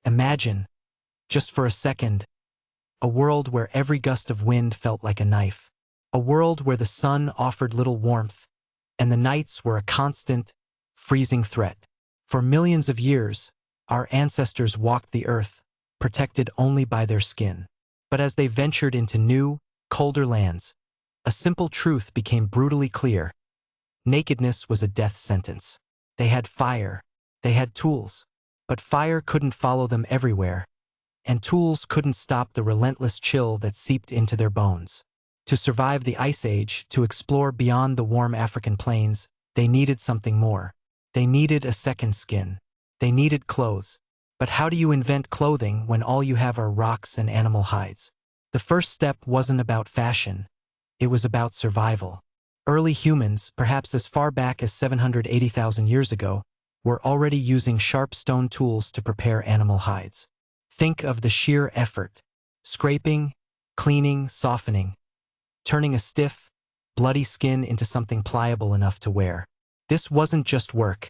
Imagine, just for a second, a world where every gust of wind felt like a knife. A world where the sun offered little warmth, and the nights were a constant, freezing threat. For millions of years, our ancestors walked the earth, protected only by their skin. But as they ventured into new, colder lands, a simple truth became brutally clear. Nakedness was a death sentence. They had fire, they had tools, but fire couldn't follow them everywhere, and tools couldn't stop the relentless chill that seeped into their bones. To survive the Ice Age, to explore beyond the warm African plains, they needed something more. They needed a second skin. They needed clothes. But how do you invent clothing when all you have are rocks and animal hides? The first step wasn't about fashion. It was about survival. Early humans, perhaps as far back as 780,000 years ago, were already using sharp stone tools to prepare animal hides. Think of the sheer effort. Scraping, cleaning, softening, turning a stiff, bloody skin into something pliable enough to wear. This wasn't just work.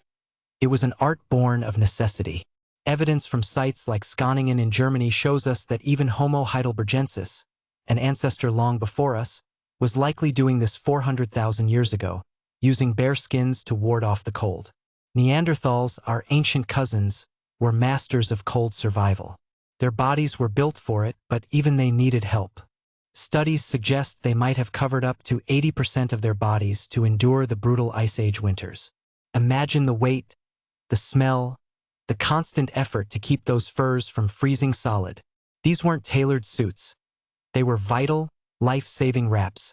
It was an art born of necessity. Evidence from sites like Schöningen in Germany shows us that even Homo heidelbergensis, an ancestor long before us, was likely doing this 400,000 years ago, using bare skins to ward off the cold. Neanderthals, our ancient cousins, were masters of cold survival. Their bodies were built for it, but even they needed help. Studies suggest they might have covered up to 80% of their bodies to endure the brutal Ice Age winters. Imagine the weight, the smell, the constant effort to keep those furs from freezing solid. These weren't tailored suits. They were vital, life-saving wraps,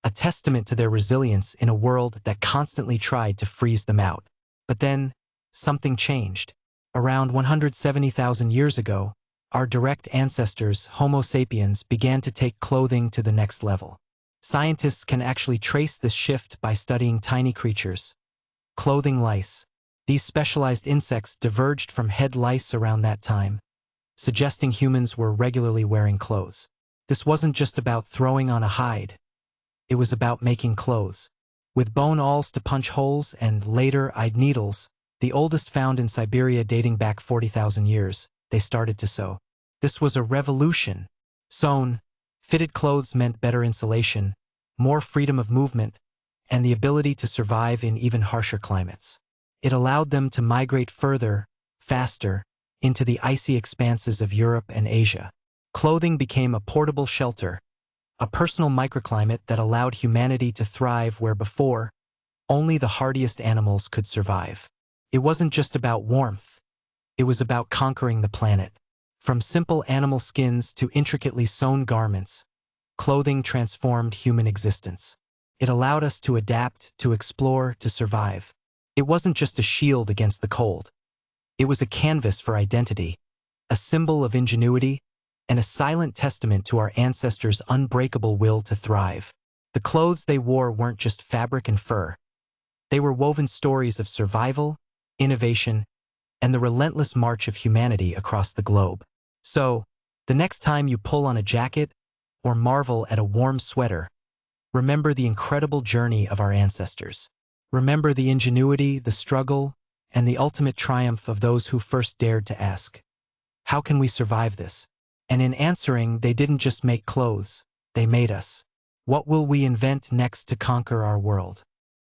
a testament to their resilience in a world that constantly tried to freeze them out. But then, something changed. Around 170,000 years ago, our direct ancestors, Homo sapiens, began to take clothing to the next level. Scientists can actually trace this shift by studying tiny creatures. Clothing lice. These specialized insects diverged from head lice around that time, suggesting humans were regularly wearing clothes. This wasn't just about throwing on a hide. It was about making clothes. With bone awls to punch holes and later-eyed needles, the oldest found in Siberia dating back 40,000 years, they started to sew. This was a revolution. Sewn, fitted clothes meant better insulation, more freedom of movement, and the ability to survive in even harsher climates. It allowed them to migrate further, faster, into the icy expanses of Europe and Asia. Clothing became a portable shelter, a personal microclimate that allowed humanity to thrive where before, only the hardiest animals could survive. It wasn't just about warmth. It was about conquering the planet. From simple animal skins to intricately sewn garments, clothing transformed human existence. It allowed us to adapt, to explore, to survive. It wasn't just a shield against the cold. It was a canvas for identity, a symbol of ingenuity, and a silent testament to our ancestors' unbreakable will to thrive. The clothes they wore weren't just fabric and fur. They were woven stories of survival, innovation, and the relentless march of humanity across the globe. So, the next time you pull on a jacket or marvel at a warm sweater, remember the incredible journey of our ancestors. Remember the ingenuity, the struggle, and the ultimate triumph of those who first dared to ask, how can we survive this? And in answering, they didn't just make clothes, they made us. What will we invent next to conquer our world?